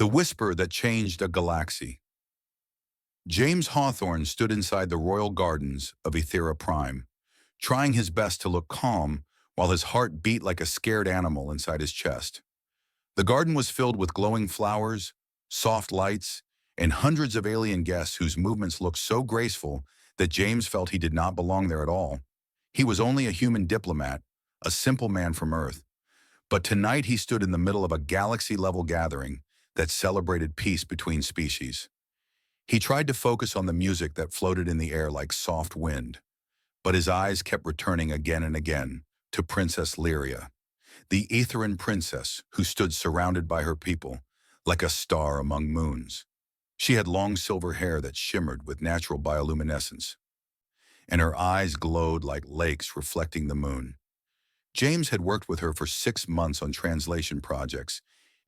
The whisper that changed a galaxy. James Hawthorne stood inside the royal gardens of Ethera Prime, trying his best to look calm while his heart beat like a scared animal inside his chest. The garden was filled with glowing flowers, soft lights, and hundreds of alien guests whose movements looked so graceful that James felt he did not belong there at all. He was only a human diplomat, a simple man from Earth. But tonight he stood in the middle of a galaxy-level gathering that celebrated peace between species. He tried to focus on the music that floated in the air like soft wind, but his eyes kept returning again and again to Princess Lyria, the Etheran princess who stood surrounded by her people like a star among moons. She had long silver hair that shimmered with natural bioluminescence, and her eyes glowed like lakes reflecting the moon. James had worked with her for 6 months on translation projects,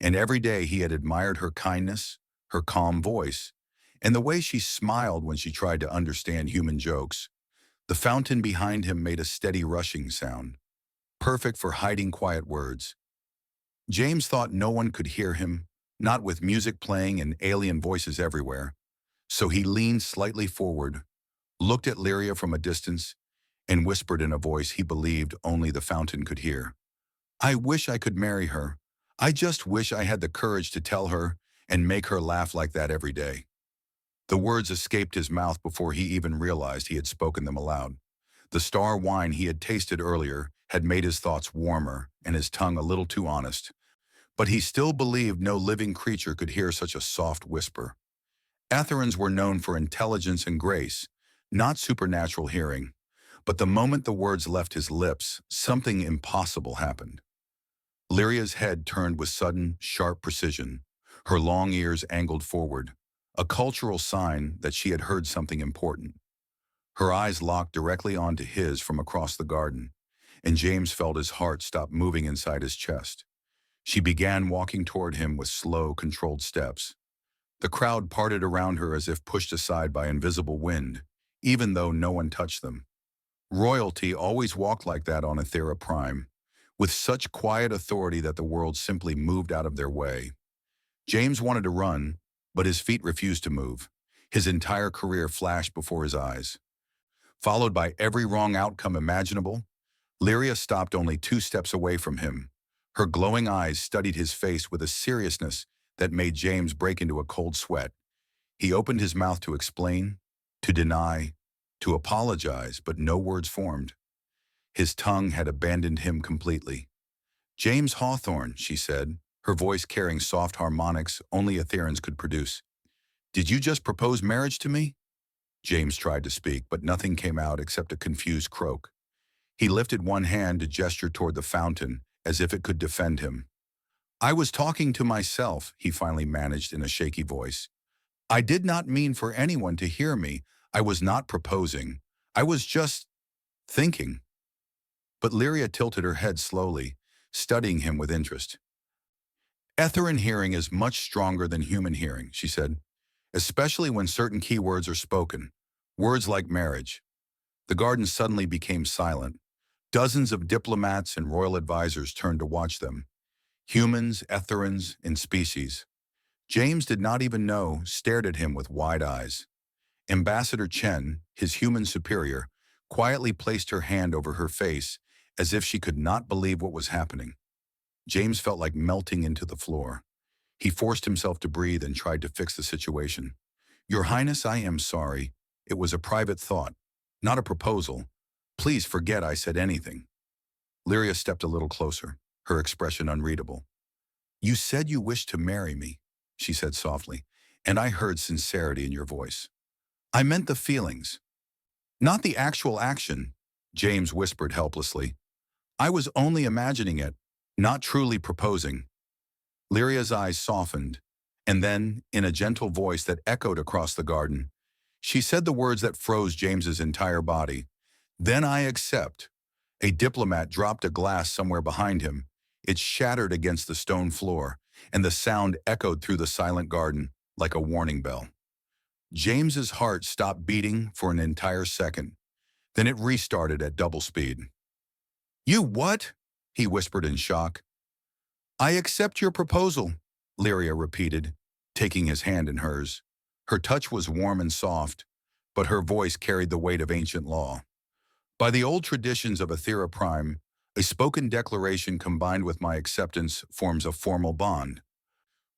and every day he had admired her kindness, her calm voice, and the way she smiled when she tried to understand human jokes. The fountain behind him made a steady rushing sound, perfect for hiding quiet words. James thought no one could hear him, not with music playing and alien voices everywhere. So he leaned slightly forward, looked at Lyria from a distance, and whispered in a voice he believed only the fountain could hear. "I wish I could marry her. I just wish I had the courage to tell her and make her laugh like that every day." The words escaped his mouth before he even realized he had spoken them aloud. The star wine he had tasted earlier had made his thoughts warmer and his tongue a little too honest. But he still believed no living creature could hear such a soft whisper. Atherans were known for intelligence and grace, not supernatural hearing. But the moment the words left his lips, something impossible happened. Lyria's head turned with sudden, sharp precision, her long ears angled forward, a cultural sign that she had heard something important. Her eyes locked directly onto his from across the garden, and James felt his heart stop moving inside his chest. She began walking toward him with slow, controlled steps. The crowd parted around her as if pushed aside by invisible wind, even though no one touched them. Royalty always walked like that on Ethera Prime, with such quiet authority that the world simply moved out of their way. James wanted to run, but his feet refused to move. His entire career flashed before his eyes. Followed by every wrong outcome imaginable, Lyria stopped only 2 steps away from him. Her glowing eyes studied his face with a seriousness that made James break into a cold sweat. He opened his mouth to explain, to deny, to apologize, but no words formed. His tongue had abandoned him completely. "James Hawthorne," she said, her voice carrying soft harmonics only Etherans could produce. "Did you just propose marriage to me?" James tried to speak, but nothing came out except a confused croak. He lifted one hand to gesture toward the fountain, as if it could defend him. "I was talking to myself," he finally managed in a shaky voice. "I did not mean for anyone to hear me. I was not proposing. I was just thinking." But Lyria tilted her head slowly, studying him with interest. "Etheran hearing is much stronger than human hearing," she said, "especially when certain key words are spoken, words like marriage." The garden suddenly became silent. Dozens of diplomats and royal advisors turned to watch them. Humans, Etherans, and species. James did not even know, stared at him with wide eyes. Ambassador Chen, his human superior, quietly placed her hand over her face as if she could not believe what was happening. James felt like melting into the floor. He forced himself to breathe and tried to fix the situation. "Your Highness, I am sorry. It was a private thought, not a proposal. Please forget I said anything." Lyria stepped a little closer, her expression unreadable. "You said you wished to marry me," she said softly, "and I heard sincerity in your voice. I meant the feelings, not the actual action," James whispered helplessly. "I was only imagining it, not truly proposing." Lyria's eyes softened, and then, in a gentle voice that echoed across the garden, she said the words that froze James's entire body. "Then I accept." A diplomat dropped a glass somewhere behind him. It shattered against the stone floor, and the sound echoed through the silent garden like a warning bell. James's heart stopped beating for an entire second. Then it restarted at double speed. "You what?" he whispered in shock. "I accept your proposal," Lyria repeated, taking his hand in hers. Her touch was warm and soft, but her voice carried the weight of ancient law. By the old traditions of Aethera Prime, a spoken declaration combined with my acceptance forms a formal bond.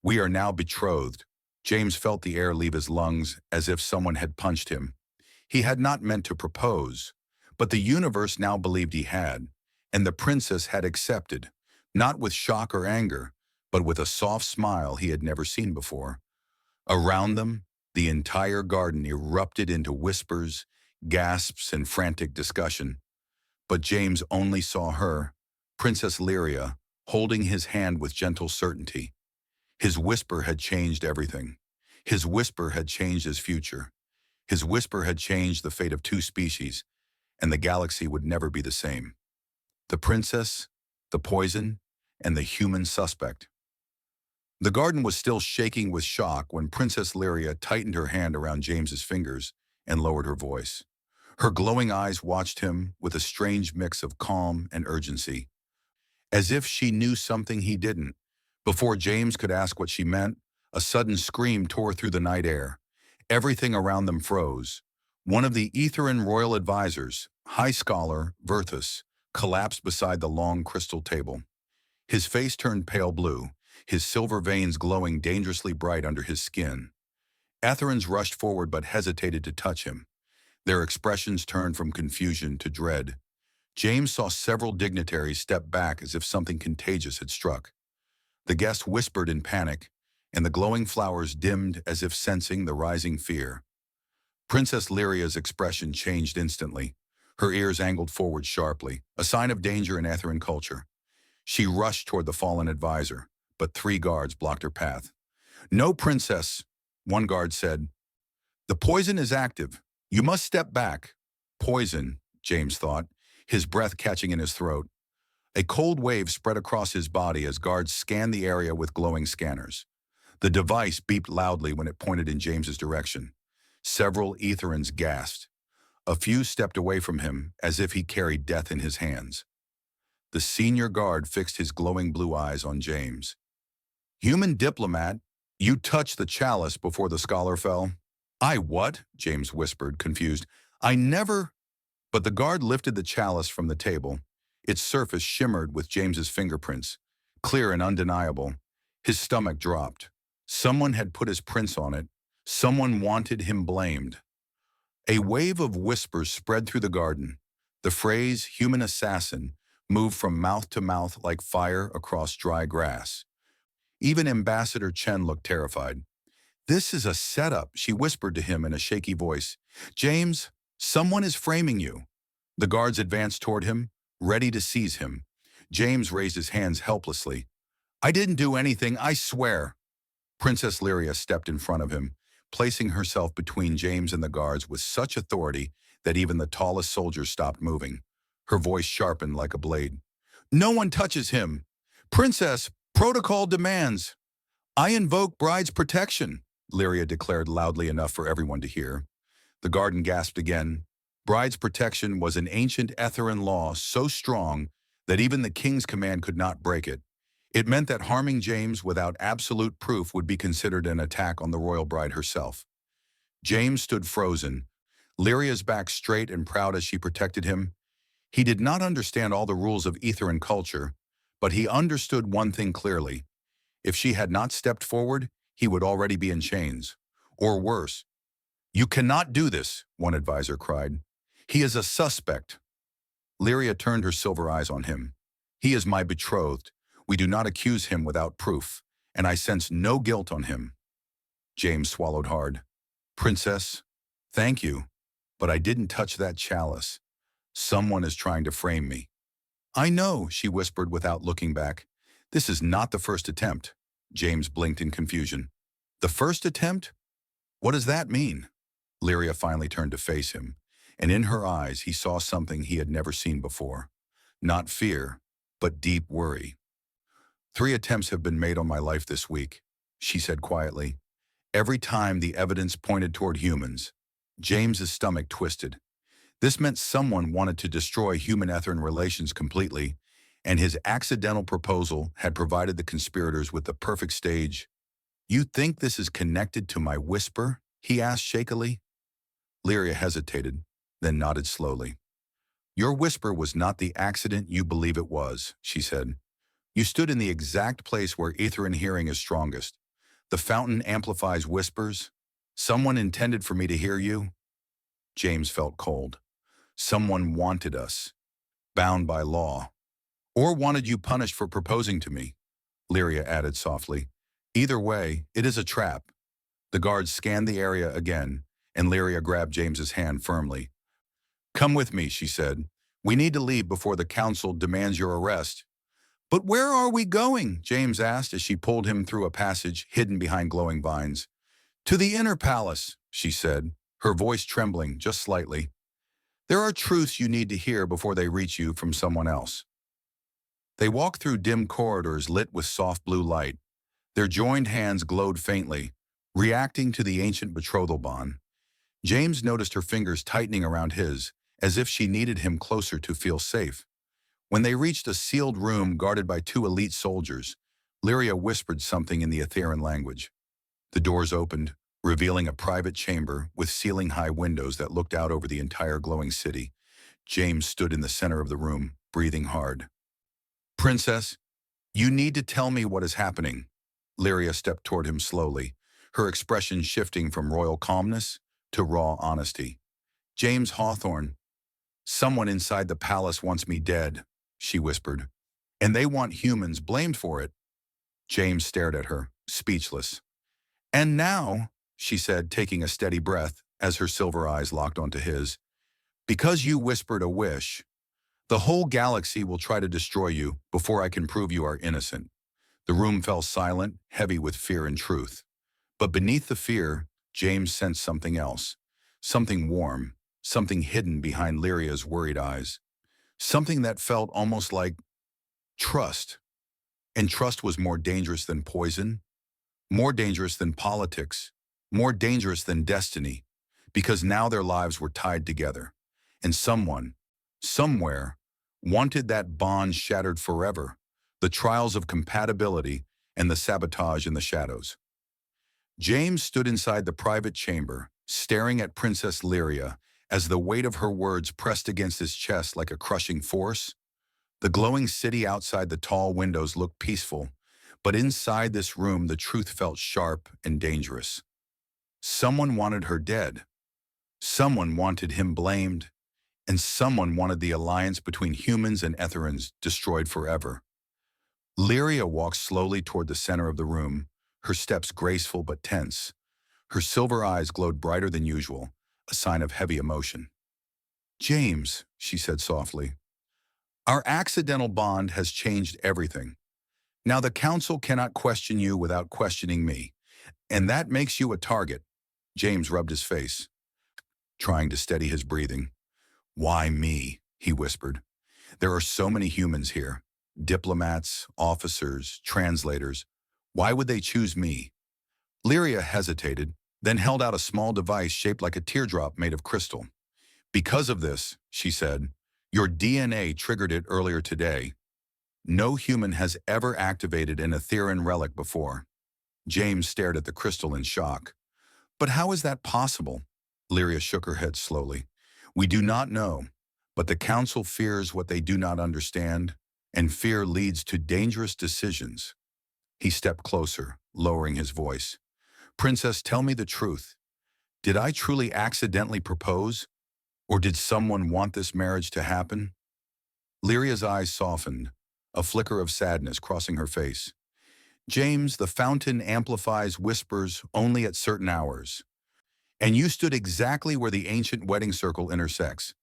We are now betrothed. James felt the air leave his lungs as if someone had punched him. He had not meant to propose, but the universe now believed he had, and the princess had accepted, not with shock or anger, but with a soft smile he had never seen before. Around them, the entire garden erupted into whispers, gasps, and frantic discussion. But James only saw her, Princess Lyria, holding his hand with gentle certainty. His whisper had changed everything. His whisper had changed his future. His whisper had changed the fate of two species, and the galaxy would never be the same. The princess, the poison, and the human suspect. The garden was still shaking with shock when Princess Lyria tightened her hand around James's fingers and lowered her voice. Her glowing eyes watched him with a strange mix of calm and urgency, as if she knew something he didn't. Before James could ask what she meant, a sudden scream tore through the night air. Everything around them froze. One of the Aetheran royal advisors, High Scholar Verthus, collapsed beside the long crystal table. His face turned pale blue, his silver veins glowing dangerously bright under his skin. Aetherans rushed forward but hesitated to touch him. Their expressions turned from confusion to dread. James saw several dignitaries step back as if something contagious had struck. The guests whispered in panic, and the glowing flowers dimmed as if sensing the rising fear. Princess Lyria's expression changed instantly. Her ears angled forward sharply, a sign of danger in Aetheran culture. She rushed toward the fallen advisor, but 3 guards blocked her path. "No, princess," one guard said. "The poison is active. You must step back." Poison, James thought, his breath catching in his throat. A cold wave spread across his body as guards scanned the area with glowing scanners. The device beeped loudly when it pointed in James's direction. Several Aetherans gasped. A few stepped away from him as if he carried death in his hands. The senior guard fixed his glowing blue eyes on James. "Human diplomat, you touched the chalice before the scholar fell." "I what?" James whispered, confused. "I never—" But the guard lifted the chalice from the table. Its surface shimmered with James's fingerprints, clear and undeniable. His stomach dropped. Someone had put his prints on it. Someone wanted him blamed. A wave of whispers spread through the garden. The phrase, "human assassin," moved from mouth to mouth like fire across dry grass. Even Ambassador Chen looked terrified. "This is a setup," she whispered to him in a shaky voice. "James, someone is framing you." The guards advanced toward him, ready to seize him. James raised his hands helplessly. "I didn't do anything, I swear." Princess Lyria stepped in front of him, placing herself between James and the guards with such authority that even the tallest soldiers stopped moving. Her voice sharpened like a blade. "No one touches him. Princess, protocol demands." "I invoke bride's protection," Lyria declared loudly enough for everyone to hear. The garden gasped again. Bride's protection was an ancient Aetheran law so strong that even the king's command could not break it. It meant that harming James without absolute proof would be considered an attack on the royal bride herself. James stood frozen, Lyria's back straight and proud as she protected him. He did not understand all the rules of Aetheran culture, but he understood one thing clearly. If she had not stepped forward, he would already be in chains. Or worse. "You cannot do this," one advisor cried. "He is a suspect." Lyria turned her silver eyes on him. "He is my betrothed. We do not accuse him without proof, and I sense no guilt on him." James swallowed hard. "Princess, thank you, but I didn't touch that chalice. Someone is trying to frame me." "I know," she whispered without looking back. "This is not the first attempt." James blinked in confusion. "The first attempt? What does that mean?" Lyria finally turned to face him, and in her eyes he saw something he had never seen before. Not fear, but deep worry. "3 attempts have been made on my life this week," she said quietly. "Every time the evidence pointed toward humans." James's stomach twisted. This meant someone wanted to destroy human-Aetheran relations completely, and his accidental proposal had provided the conspirators with the perfect stage. You think this is connected to my whisper? He asked shakily. Lyria hesitated, then nodded slowly. Your whisper was not the accident you believe it was, she said. You stood in the exact place where ether and hearing is strongest. The fountain amplifies whispers. Someone intended for me to hear you. James felt cold. Someone wanted us, bound by law. Or wanted you punished for proposing to me, Lyria added softly. Either way, it is a trap. The guards scanned the area again, and Lyria grabbed James's hand firmly. Come with me, she said. We need to leave before the council demands your arrest. But where are we going? James asked as she pulled him through a passage hidden behind glowing vines. To the inner palace, she said, her voice trembling just slightly. There are truths you need to hear before they reach you from someone else. They walked through dim corridors lit with soft blue light. Their joined hands glowed faintly, reacting to the ancient betrothal bond. James noticed her fingers tightening around his, as if she needed him closer to feel safe. When they reached a sealed room guarded by two elite soldiers, Lyria whispered something in the Etherean language. The doors opened, revealing a private chamber with ceiling-high windows that looked out over the entire glowing city. James stood in the center of the room, breathing hard. Princess, you need to tell me what is happening. Lyria stepped toward him slowly, her expression shifting from royal calmness to raw honesty. James Hawthorne, someone inside the palace wants me dead, she whispered. And they want humans blamed for it. James stared at her, speechless. And now, she said, taking a steady breath as her silver eyes locked onto his, because you whispered a wish, the whole galaxy will try to destroy you before I can prove you are innocent. The room fell silent, heavy with fear and truth. But beneath the fear, James sensed something else. Something warm, something hidden behind Lyria's worried eyes. Something that felt almost like trust. And trust was more dangerous than poison, more dangerous than politics, more dangerous than destiny, because now their lives were tied together. And someone, somewhere, wanted that bond shattered forever, the trials of compatibility and the sabotage in the shadows. James stood inside the private chamber, staring at Princess Lyria as the weight of her words pressed against his chest like a crushing force. The glowing city outside the tall windows looked peaceful, but inside this room the truth felt sharp and dangerous. Someone wanted her dead. Someone wanted him blamed. And someone wanted the alliance between humans and Etherans destroyed forever. Lyria walked slowly toward the center of the room, her steps graceful but tense. Her silver eyes glowed brighter than usual, a sign of heavy emotion. James, she said softly, our accidental bond has changed everything. Now the council cannot question you without questioning me, and that makes you a target. James rubbed his face, trying to steady his breathing. Why me? He whispered. There are so many humans here. Diplomats, officers, translators. Why would they choose me? Lyria hesitated, then held out a small device shaped like a teardrop made of crystal. Because of this, she said, your DNA triggered it earlier today. No human has ever activated an Etherean relic before. James stared at the crystal in shock. But how is that possible? Lyria shook her head slowly. We do not know, but the council fears what they do not understand, and fear leads to dangerous decisions. He stepped closer, lowering his voice. Princess, tell me the truth. Did I truly accidentally propose? Or did someone want this marriage to happen? Lyria's eyes softened, a flicker of sadness crossing her face. James, the fountain amplifies whispers only at certain hours. And you stood exactly where the ancient wedding circle intersects,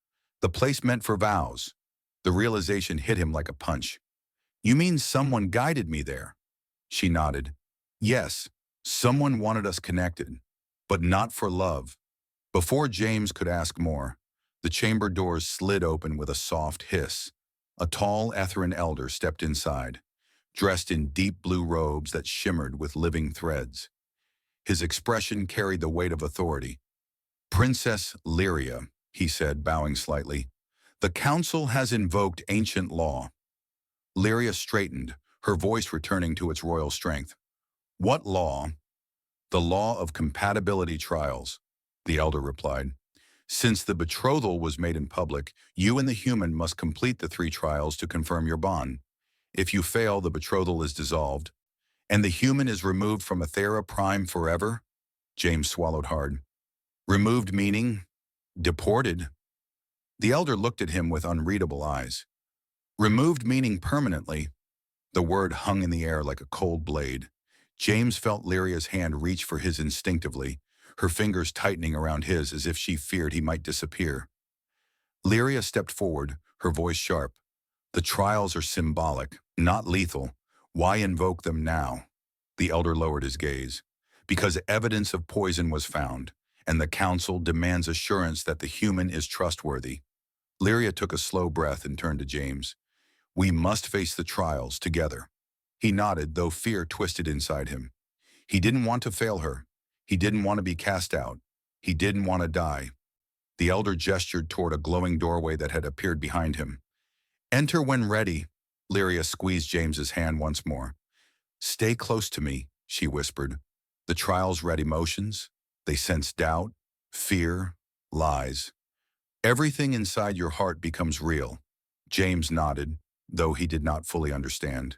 the place meant for vows. The realization hit him like a punch. You mean someone guided me there? She nodded. Yes, someone wanted us connected, but not for love. Before James could ask more, the chamber doors slid open with a soft hiss. A tall Etherean elder stepped inside, dressed in deep blue robes that shimmered with living threads. His expression carried the weight of authority. Princess Lyria, he said, bowing slightly, the council has invoked ancient law. Lyria straightened, her voice returning to its royal strength. What law? The law of compatibility trials, the elder replied. Since the betrothal was made in public, you and the human must complete the 3 trials to confirm your bond. If you fail, the betrothal is dissolved, and the human is removed from Ethera Prime forever? James swallowed hard. Removed meaning? Deported? The elder looked at him with unreadable eyes. Removed meaning permanently. The word hung in the air like a cold blade. James felt Lyria's hand reach for his instinctively, her fingers tightening around his as if she feared he might disappear. Lyria stepped forward, her voice sharp. The trials are symbolic, not lethal. Why invoke them now? The elder lowered his gaze. Because evidence of poison was found, and the council demands assurance that the human is trustworthy. Lyria took a slow breath and turned to James. We must face the trials together. He nodded, though fear twisted inside him. He didn't want to fail her. He didn't want to be cast out. He didn't want to die. The elder gestured toward a glowing doorway that had appeared behind him. Enter when ready. Lyria squeezed James's hand once more. Stay close to me, she whispered. The trials read emotions. They sense doubt, fear, lies. Everything inside your heart becomes real. James nodded, though he did not fully understand.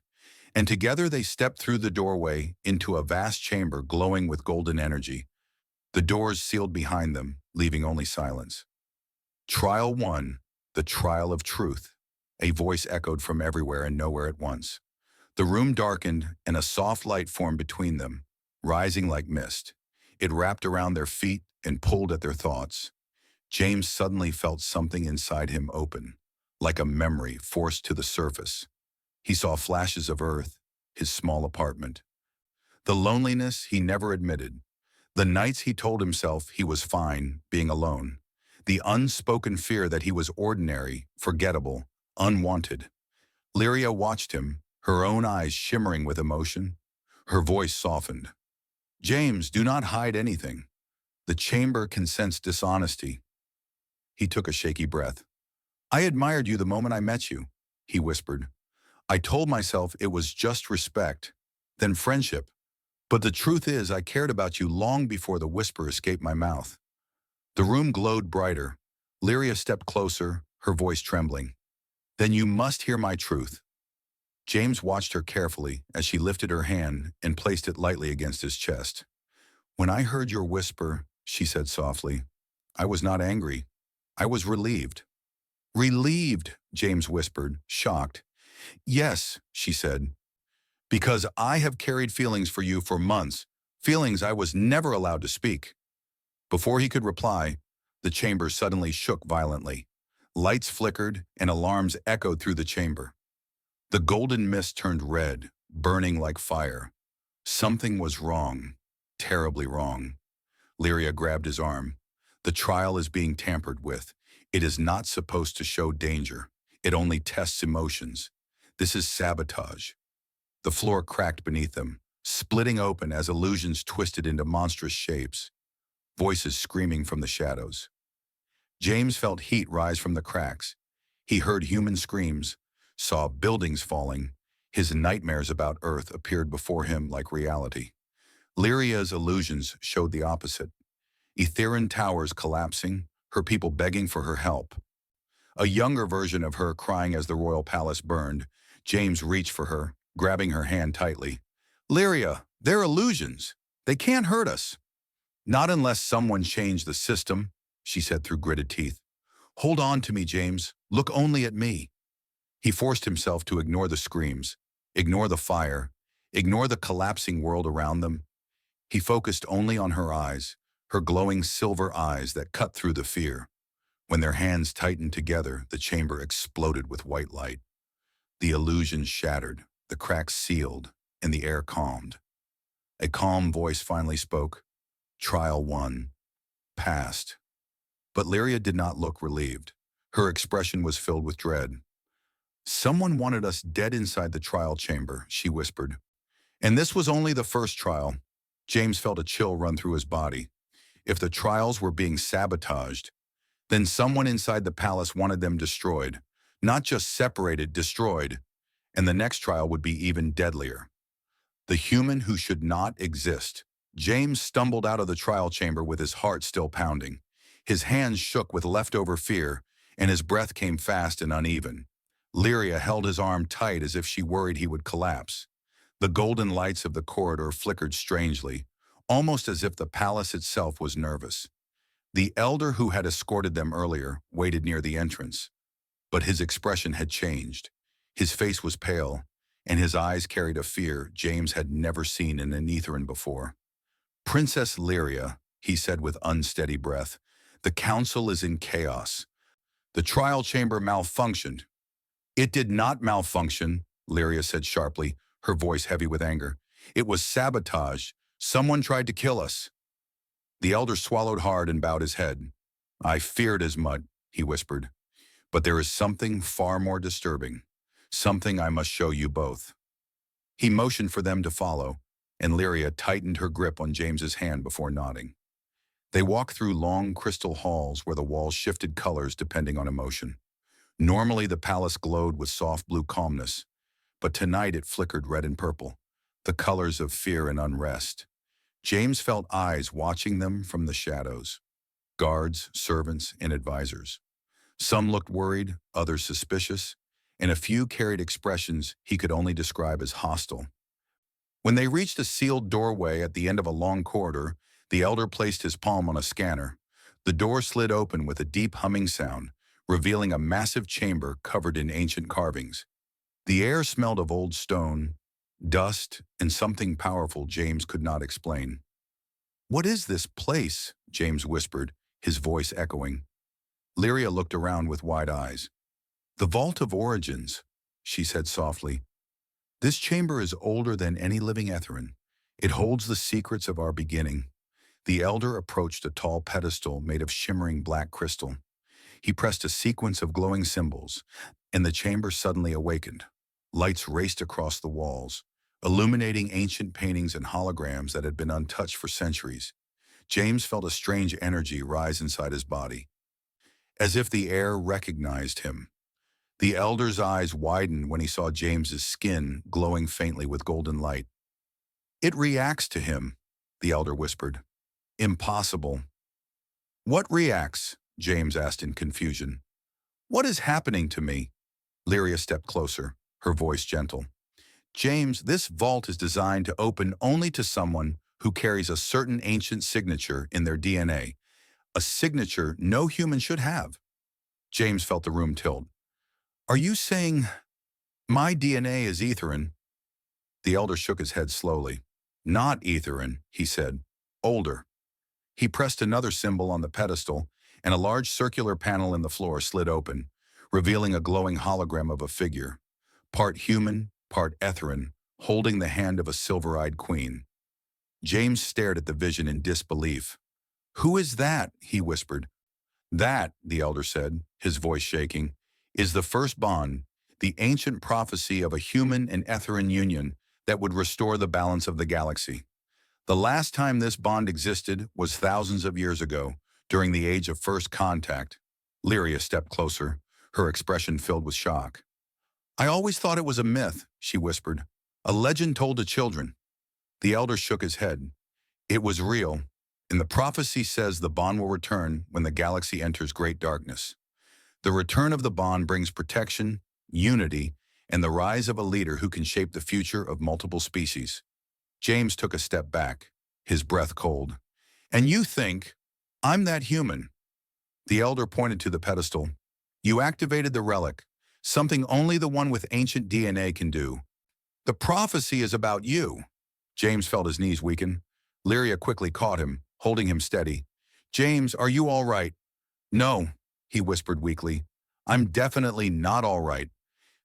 And together they stepped through the doorway into a vast chamber glowing with golden energy. The doors sealed behind them, leaving only silence. Trial 1, the trial of truth. A voice echoed from everywhere and nowhere at once. The room darkened, and a soft light formed between them, rising like mist. It wrapped around their feet and pulled at their thoughts. James suddenly felt something inside him open, like a memory forced to the surface. He saw flashes of Earth, his small apartment. The loneliness he never admitted. The nights he told himself he was fine being alone. The unspoken fear that he was ordinary, forgettable, unwanted. Lyria watched him, her own eyes shimmering with emotion. Her voice softened. James, do not hide anything. The chamber can sense dishonesty. He took a shaky breath. I admired you the moment I met you, he whispered. I told myself it was just respect, then friendship. But the truth is I cared about you long before the whisper escaped my mouth. The room glowed brighter. Lyria stepped closer, her voice trembling. Then you must hear my truth. James watched her carefully as she lifted her hand and placed it lightly against his chest. When I heard your whisper, she said softly, I was not angry. I was relieved. Relieved, James whispered, shocked. Yes, she said, because I have carried feelings for you for months, feelings I was never allowed to speak. Before he could reply, the chamber suddenly shook violently. Lights flickered and alarms echoed through the chamber. The golden mist turned red, burning like fire. Something was wrong, terribly wrong. Lyria grabbed his arm. The trial is being tampered with. It is not supposed to show danger. It only tests emotions. This is sabotage. The floor cracked beneath them, splitting open as illusions twisted into monstrous shapes. Voices screaming from the shadows. James felt heat rise from the cracks. He heard human screams, saw buildings falling. His nightmares about Earth appeared before him like reality. Lyria's illusions showed the opposite. Etheran towers collapsing, her people begging for her help. A younger version of her crying as the royal palace burned. James reached for her, grabbing her hand tightly. Lyria, they're illusions. They can't hurt us. Not unless someone changed the system, she said through gritted teeth. Hold on to me, James. Look only at me. He forced himself to ignore the screams, ignore the fire, ignore the collapsing world around them. He focused only on her eyes, her glowing silver eyes that cut through the fear. When their hands tightened together, the chamber exploded with white light. The illusion shattered, the cracks sealed, and the air calmed. A calm voice finally spoke. Trial 1. Passed. But Lyria did not look relieved. Her expression was filled with dread. Someone wanted us dead inside the trial chamber, she whispered. And this was only the first trial. James felt a chill run through his body. If the trials were being sabotaged, then someone inside the palace wanted them destroyed. Not just separated, destroyed. And the next trial would be even deadlier. The human who should not exist, James stumbled out of the trial chamber with his heart still pounding. His hands shook with leftover fear, and his breath came fast and uneven. Lyria held his arm tight as if she worried he would collapse. The golden lights of the corridor flickered strangely, almost as if the palace itself was nervous. The elder who had escorted them earlier waited near the entrance, but his expression had changed. His face was pale, and his eyes carried a fear James had never seen in an Etherin before. "Princess Lyria," he said with unsteady breath, "the council is in chaos. The trial chamber malfunctioned." "It did not malfunction," Lyria said sharply, her voice heavy with anger. "It was sabotage. Someone tried to kill us." The elder swallowed hard and bowed his head. "I feared as much," he whispered. "But there is something far more disturbing. Something I must show you both." He motioned for them to follow, and Lyria tightened her grip on James's hand before nodding. They walked through long crystal halls where the walls shifted colors depending on emotion. Normally the palace glowed with soft blue calmness, but tonight it flickered red and purple, the colors of fear and unrest. James felt eyes watching them from the shadows. Guards, servants, and advisors. Some looked worried, others suspicious, and a few carried expressions he could only describe as hostile. When they reached a sealed doorway at the end of a long corridor, the elder placed his palm on a scanner. The door slid open with a deep humming sound, revealing a massive chamber covered in ancient carvings. The air smelled of old stone, dust, and something powerful James could not explain. "What is this place?" James whispered, his voice echoing. Lyria looked around with wide eyes. "The Vault of Origins," she said softly. "This chamber is older than any living Etherin. It holds the secrets of our beginning." The elder approached a tall pedestal made of shimmering black crystal. He pressed a sequence of glowing symbols, and the chamber suddenly awakened. Lights raced across the walls, illuminating ancient paintings and holograms that had been untouched for centuries. James felt a strange energy rise inside his body, as if the air recognized him. The elder's eyes widened when he saw James's skin glowing faintly with golden light. "It reacts to him," the elder whispered. "Impossible." "What reacts?" James asked in confusion. "What is happening to me?" Lyria stepped closer, her voice gentle. "James, this vault is designed to open only to someone who carries a certain ancient signature in their DNA, a signature no human should have." James felt the room tilt. "Are you saying my DNA is Etherin?" The elder shook his head slowly. "Not Etherin," he said. "Older." He pressed another symbol on the pedestal, and a large circular panel in the floor slid open, revealing a glowing hologram of a figure, part human, part Etherin, holding the hand of a silver-eyed queen. James stared at the vision in disbelief. "Who is that?" he whispered. "That," the elder said, his voice shaking, "is the first bond, the ancient prophecy of a human and Etherin union that would restore the balance of the galaxy. The last time this bond existed was thousands of years ago, during the age of first contact." Lyria stepped closer, her expression filled with shock. "I always thought it was a myth," she whispered. "A legend told to children." The elder shook his head. "It was real, and the prophecy says the bond will return when the galaxy enters great darkness. The return of the bond brings protection, unity, and the rise of a leader who can shape the future of multiple species." James took a step back, his breath cold. "And you think I'm that human?" The elder pointed to the pedestal. "You activated the relic, something only the one with ancient DNA can do. The prophecy is about you." James felt his knees weaken. Lyria quickly caught him, holding him steady. "James, are you all right?" "No," he whispered weakly. "I'm definitely not all right.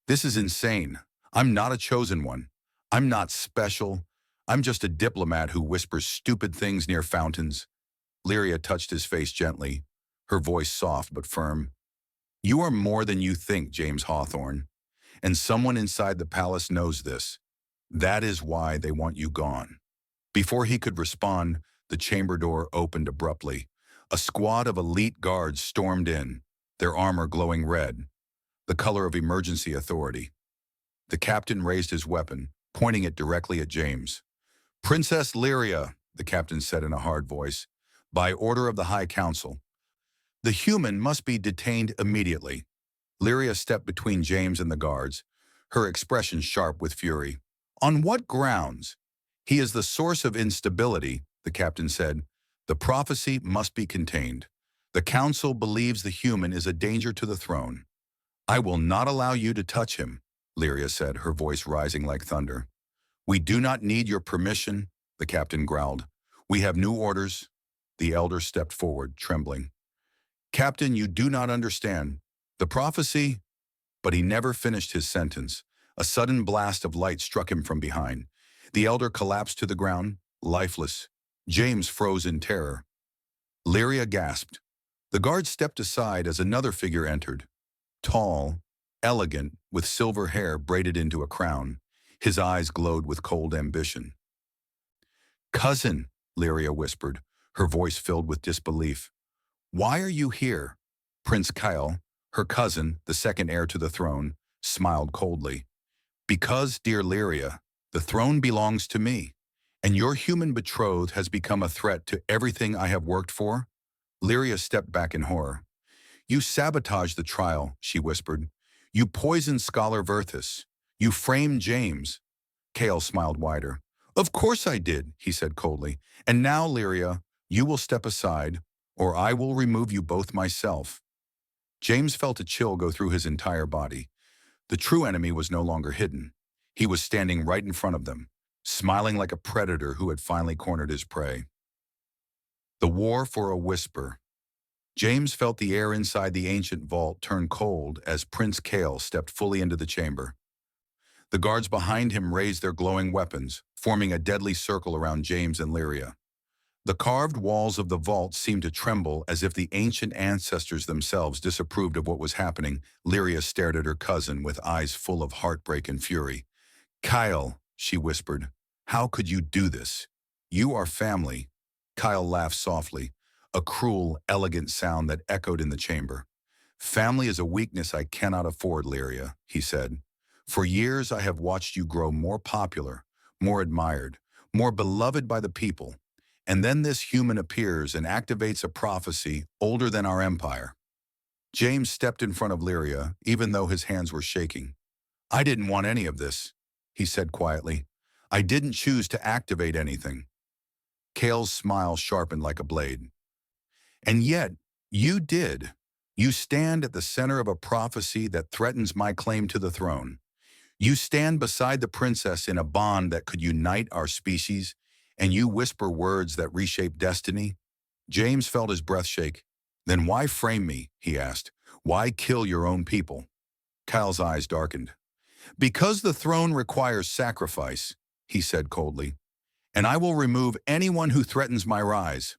This is insane. I'm not a chosen one. I'm not special. I'm just a diplomat who whispers stupid things near fountains." Lyria touched his face gently, her voice soft but firm. "You are more than you think, James Hawthorne. And someone inside the palace knows this. That is why they want you gone." Before he could respond, the chamber door opened abruptly. A squad of elite guards stormed in, their armor glowing red, the color of emergency authority. The captain raised his weapon, pointing it directly at James. "Princess Lyria," the captain said in a hard voice. By order of the High Council. The human must be detained immediately. Lyria stepped between James and the guards, her expression sharp with fury. On what grounds? He is the source of instability, the captain said. The prophecy must be contained. The council believes the human is a danger to the throne. I will not allow you to touch him, Lyria said, her voice rising like thunder. We do not need your permission, the captain growled. We have new orders. The elder stepped forward, trembling. Captain, you do not understand. The prophecy? But he never finished his sentence. A sudden blast of light struck him from behind. The elder collapsed to the ground, lifeless. James froze in terror. Lyria gasped. The guard stepped aside as another figure entered. Tall, elegant, with silver hair braided into a crown. His eyes glowed with cold ambition. Cousin, Lyria whispered, her voice filled with disbelief. Why are you here? Prince Kyle, her cousin, the second heir to the throne, smiled coldly. Because, dear Lyria, the throne belongs to me, and your human betrothed has become a threat to everything I have worked for. Lyria stepped back in horror. You sabotaged the trial, she whispered. You poisoned Scholar Verthus. You framed James. Kale smiled wider. Of course I did, he said coldly. And now, Lyria, you will step aside, or I will remove you both myself. James felt a chill go through his entire body. The true enemy was no longer hidden. He was standing right in front of them, smiling like a predator who had finally cornered his prey. The war for a whisper. James felt the air inside the ancient vault turn cold as Prince Kale stepped fully into the chamber. The guards behind him raised their glowing weapons, forming a deadly circle around James and Lyria. The carved walls of the vault seemed to tremble as if the ancient ancestors themselves disapproved of what was happening. Lyria stared at her cousin with eyes full of heartbreak and fury. Kyle, she whispered, how could you do this? You are family. Kyle laughed softly, a cruel, elegant sound that echoed in the chamber. Family is a weakness I cannot afford, Lyria, he said. For years I have watched you grow more popular, more admired, more beloved by the people. And then this human appears and activates a prophecy older than our empire. James stepped in front of Lyria, even though his hands were shaking. I didn't want any of this, he said quietly. I didn't choose to activate anything. Kale's smile sharpened like a blade. And yet, you did. You stand at the center of a prophecy that threatens my claim to the throne. You stand beside the princess in a bond that could unite our species, and you whisper words that reshape destiny. James felt his breath shake. Then why frame me, he asked. Why kill your own people? Kyle's eyes darkened. Because the throne requires sacrifice, he said coldly. And I will remove anyone who threatens my rise.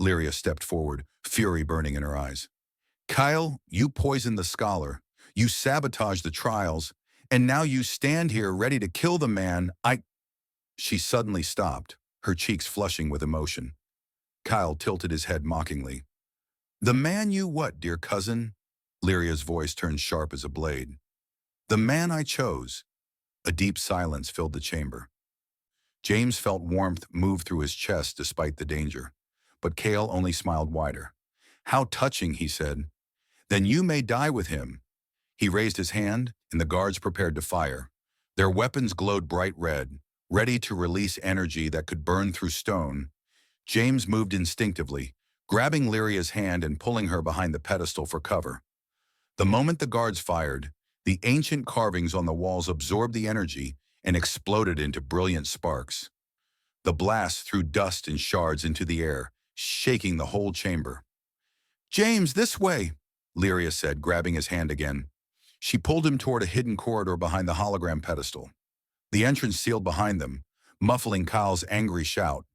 Lyria stepped forward, fury burning in her eyes. Kyle, you poisoned the scholar. You sabotaged the trials. And now you stand here ready to kill the man She suddenly stopped, her cheeks flushing with emotion. Kyle tilted his head mockingly. The man you what, dear cousin? Lyria's voice turned sharp as a blade. The man I chose. A deep silence filled the chamber. James felt warmth move through his chest despite the danger, but Kale only smiled wider. How touching, he said. Then you may die with him. He raised his hand, and the guards prepared to fire. Their weapons glowed bright red, ready to release energy that could burn through stone. James moved instinctively, grabbing Lyria's hand and pulling her behind the pedestal for cover. The moment the guards fired, the ancient carvings on the walls absorbed the energy and exploded into brilliant sparks. The blast threw dust and shards into the air, shaking the whole chamber. James, this way, Lyria said, grabbing his hand again. She pulled him toward a hidden corridor behind the hologram pedestal. The entrance sealed behind them, muffling Kyle's angry shout.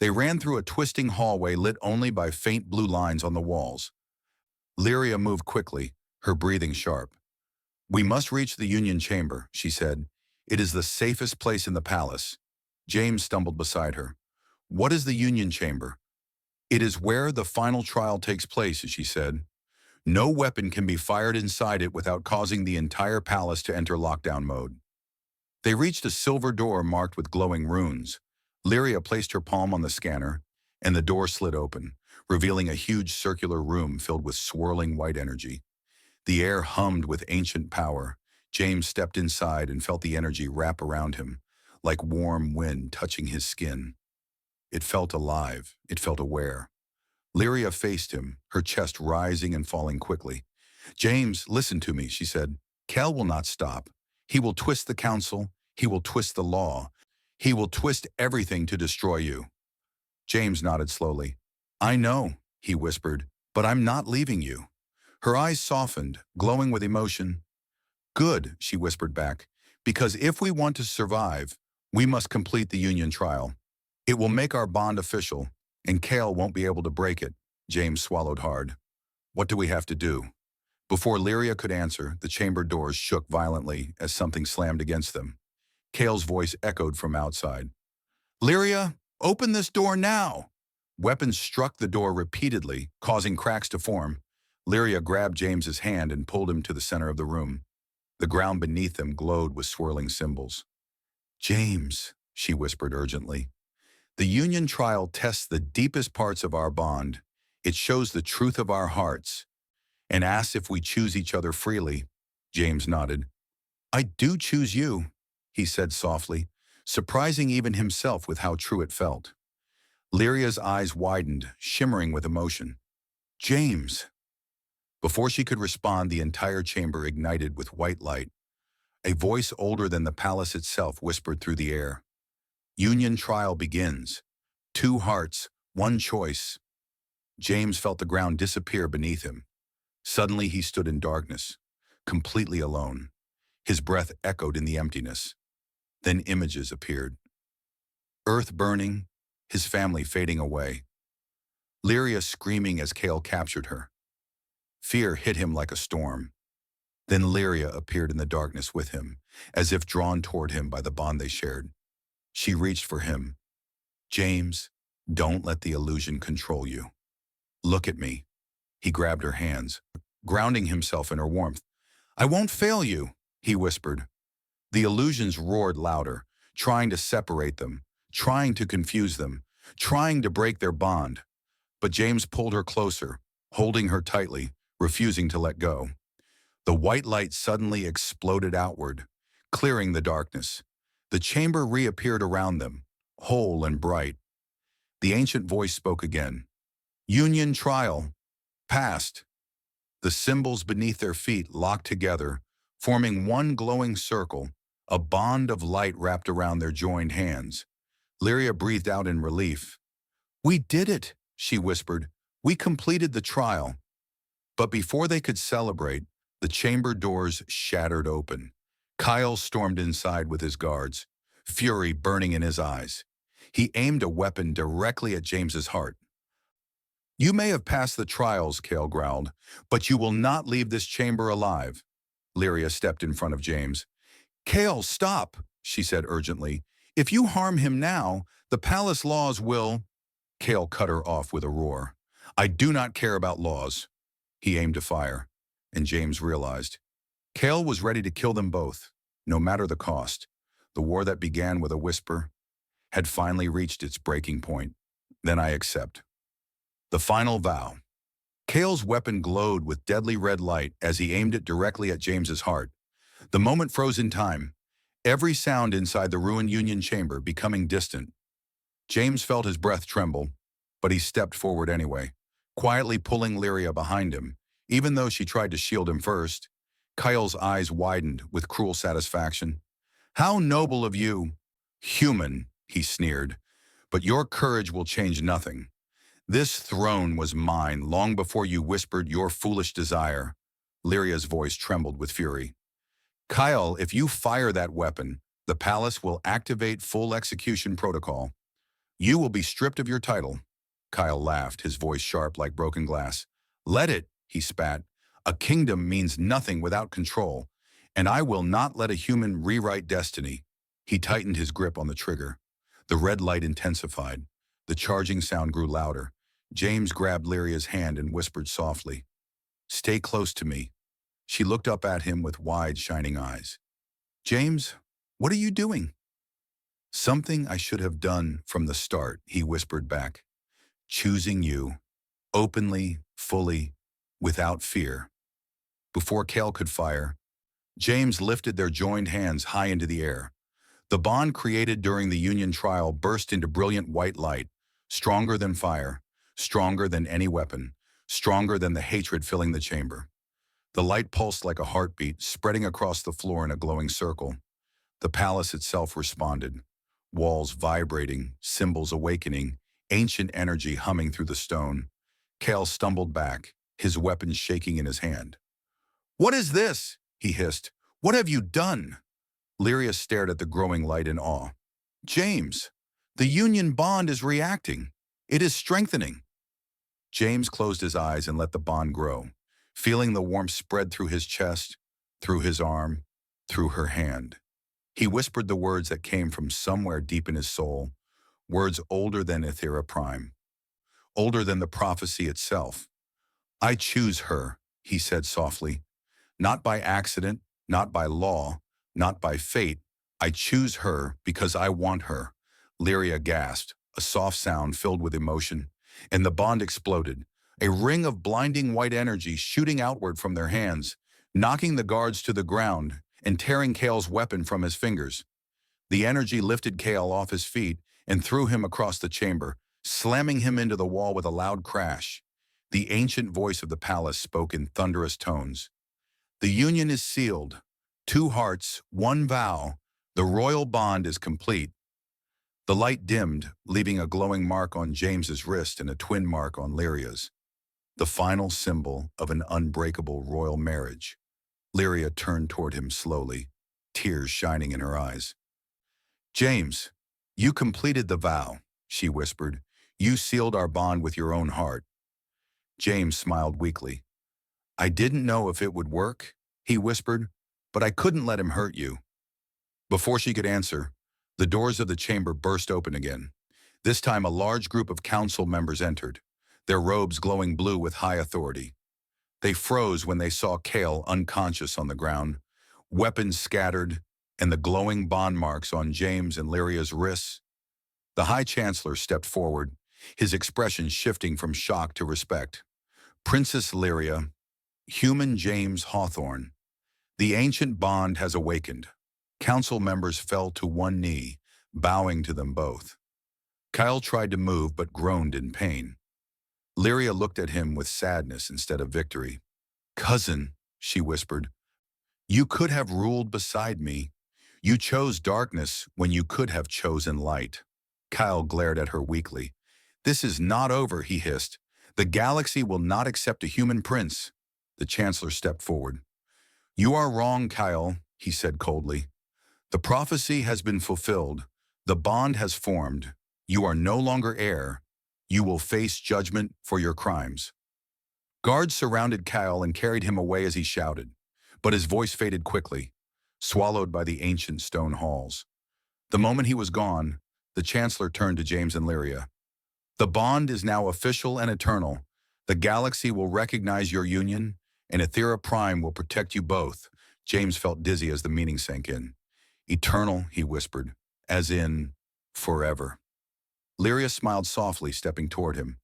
They ran through a twisting hallway lit only by faint blue lines on the walls. Lyria moved quickly, her breathing sharp. We must reach the Union Chamber, she said. It is the safest place in the palace. James stumbled beside her. What is the Union Chamber? It is where the final trial takes place, she said. No weapon can be fired inside it without causing the entire palace to enter lockdown mode. They reached a silver door marked with glowing runes. Lyria placed her palm on the scanner, and the door slid open, revealing a huge circular room filled with swirling white energy. The air hummed with ancient power. James stepped inside and felt the energy wrap around him, like warm wind touching his skin. It felt alive. It felt aware. Lyria faced him, her chest rising and falling quickly. "James, listen to me," she said. "Cal will not stop. He will twist the council. He will twist the law. He will twist everything to destroy you." James nodded slowly. "I know," he whispered, "but I'm not leaving you." Her eyes softened, glowing with emotion. "Good," she whispered back, "because if we want to survive, we must complete the Union trial. It will make our bond official, and Cale won't be able to break it." James swallowed hard. "What do we have to do?" Before Lyria could answer, the chamber doors shook violently as something slammed against them. Cale's voice echoed from outside. "Lyria, open this door now!" Weapons struck the door repeatedly, causing cracks to form. Lyria grabbed James's hand and pulled him to the center of the room. The ground beneath them glowed with swirling symbols. "James," she whispered urgently, "the Union trial tests the deepest parts of our bond. It shows the truth of our hearts, and asks if we choose each other freely." James nodded. "I do choose you," he said softly, surprising even himself with how true it felt. Lyria's eyes widened, shimmering with emotion. "James!" Before she could respond, the entire chamber ignited with white light. A voice older than the palace itself whispered through the air. "Union trial begins. 2 hearts, 1 choice." James felt the ground disappear beneath him. Suddenly he stood in darkness, completely alone. His breath echoed in the emptiness. Then images appeared. Earth burning, his family fading away. Lyria screaming as Cale captured her. Fear hit him like a storm. Then Lyria appeared in the darkness with him, as if drawn toward him by the bond they shared. She reached for him. "James, don't let the illusion control you. Look at me." He grabbed her hands, grounding himself in her warmth. "I won't fail you," he whispered. The illusions roared louder, trying to separate them, trying to confuse them, trying to break their bond. But James pulled her closer, holding her tightly, refusing to let go. The white light suddenly exploded outward, clearing the darkness. The chamber reappeared around them, whole and bright. The ancient voice spoke again. "Union trial. Passed." The symbols beneath their feet locked together, forming one glowing circle, a bond of light wrapped around their joined hands. Lyria breathed out in relief. "We did it," she whispered. "We completed the trial." But before they could celebrate, the chamber doors shattered open. Kyle stormed inside with his guards, fury burning in his eyes. He aimed a weapon directly at James's heart. "You may have passed the trials," Cale growled, "but you will not leave this chamber alive." Lyria stepped in front of James. "Cale, stop," she said urgently. "If you harm him now, the palace laws will—" Cale cut her off with a roar. "I do not care about laws." He aimed to fire, and James realized. Cale was ready to kill them both, no matter the cost. The war that began with a whisper had finally reached its breaking point. "Then I accept." The final vow. Cale's weapon glowed with deadly red light as he aimed it directly at James's heart. The moment froze in time, every sound inside the ruined Union chamber becoming distant. James felt his breath tremble, but he stepped forward anyway, quietly pulling Lyria behind him, even though she tried to shield him first. Kyle's eyes widened with cruel satisfaction. "How noble of you!" "Human," he sneered, "but your courage will change nothing. This throne was mine long before you whispered your foolish desire." Lyria's voice trembled with fury. "Kyle, if you fire that weapon, the palace will activate full execution protocol. You will be stripped of your title." Kyle laughed, his voice sharp like broken glass. "Let it," he spat. "A kingdom means nothing without control, and I will not let a human rewrite destiny." He tightened his grip on the trigger. The red light intensified. The charging sound grew louder. James grabbed Lyria's hand and whispered softly, "Stay close to me." She looked up at him with wide, shining eyes. "James, what are you doing?" Something I should have done from the start, he whispered back. Choosing you, openly, fully, without fear. Before Kale could fire, James lifted their joined hands high into the air. The bond created during the Union trial burst into brilliant white light, stronger than fire, stronger than any weapon, stronger than the hatred filling the chamber. The light pulsed like a heartbeat, spreading across the floor in a glowing circle. The palace itself responded, walls vibrating, symbols awakening, ancient energy humming through the stone. Kale stumbled back, his weapon shaking in his hand. "What is this?" he hissed. "What have you done?" Lyria stared at the growing light in awe. "James, the Union bond is reacting. It is strengthening." James closed his eyes and let the bond grow, feeling the warmth spread through his chest, through his arm, through her hand. He whispered the words that came from somewhere deep in his soul, words older than Ethera Prime, older than the prophecy itself. "I choose her," he said softly. "Not by accident, not by law, not by fate. I choose her because I want her." Lyria gasped, a soft sound filled with emotion, and the bond exploded, a ring of blinding white energy shooting outward from their hands, knocking the guards to the ground and tearing Kale's weapon from his fingers. The energy lifted Kale off his feet and threw him across the chamber, slamming him into the wall with a loud crash. The ancient voice of the palace spoke in thunderous tones. "The union is sealed. 2 hearts, 1 vow. The royal bond is complete." The light dimmed, leaving a glowing mark on James's wrist and a twin mark on Lyria's. The final symbol of an unbreakable royal marriage. Lyria turned toward him slowly, tears shining in her eyes. "James, you completed the vow," she whispered. "You sealed our bond with your own heart." James smiled weakly. "I didn't know if it would work," he whispered, "but I couldn't let him hurt you." Before she could answer, the doors of the chamber burst open again. This time a large group of council members entered, their robes glowing blue with high authority. They froze when they saw Kale unconscious on the ground, weapons scattered, and the glowing bond marks on James and Lyria's wrists. The High Chancellor stepped forward, his expression shifting from shock to respect. "Princess Lyria, human James Hawthorne, the ancient bond has awakened." Council members fell to one knee, bowing to them both. Kyle tried to move but groaned in pain. Lyria looked at him with sadness instead of victory. "Cousin," she whispered, "you could have ruled beside me. You chose darkness when you could have chosen light." Kyle glared at her weakly. "This is not over," he hissed. "The galaxy will not accept a human prince." The Chancellor stepped forward. "You are wrong, Kyle," he said coldly. "The prophecy has been fulfilled. The bond has formed. You are no longer heir. You will face judgment for your crimes." Guards surrounded Kyle and carried him away as he shouted, but his voice faded quickly, swallowed by the ancient stone halls. The moment he was gone, the Chancellor turned to James and Lyria. "The bond is now official and eternal. The galaxy will recognize your union, and Ethera Prime will protect you both." James felt dizzy as the meaning sank in. "Eternal," he whispered, "as in forever." Lyria smiled softly, stepping toward him.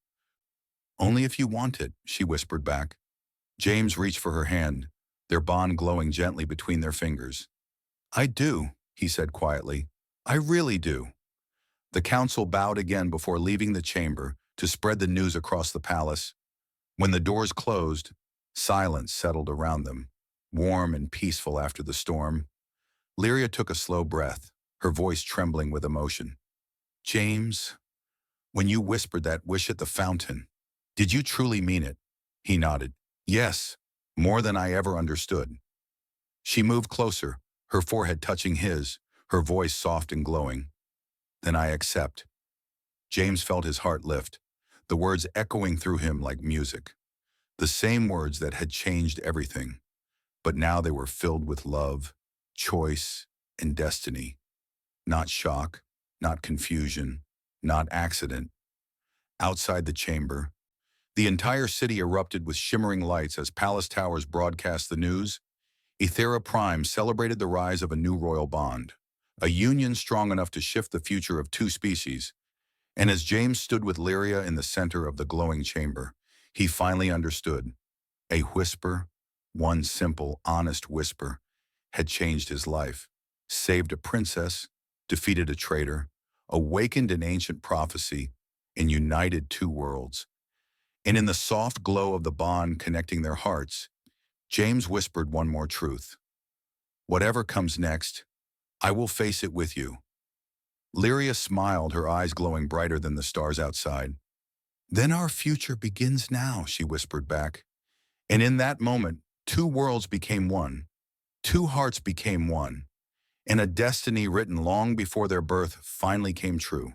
"Only if you want it," she whispered back. James reached for her hand, their bond glowing gently between their fingers. "I do," he said quietly. "I really do." The council bowed again before leaving the chamber to spread the news across the palace. When the doors closed, silence settled around them, warm and peaceful after the storm. Lyria took a slow breath, her voice trembling with emotion. "James, when you whispered that wish at the fountain, did you truly mean it?" He nodded. "Yes, more than I ever understood." She moved closer, her forehead touching his, her voice soft and glowing. "Then I accept." James felt his heart lift, the words echoing through him like music. The same words that had changed everything, but now they were filled with love, choice, and destiny. Not shock, not confusion, not accident. Outside the chamber, the entire city erupted with shimmering lights as palace towers broadcast the news. Ethera Prime celebrated the rise of a new royal bond, a union strong enough to shift the future of two species. And as James stood with Lyria in the center of the glowing chamber, he finally understood. A whisper, one simple, honest whisper, had changed his life, saved a princess, defeated a traitor, awakened an ancient prophecy, and united two worlds. And in the soft glow of the bond connecting their hearts, James whispered one more truth. Whatever comes next, I will face it with you. Lyria smiled, her eyes glowing brighter than the stars outside. Then our future begins now, she whispered back. And in that moment, two worlds became one, two hearts became one, and a destiny written long before their birth finally came true.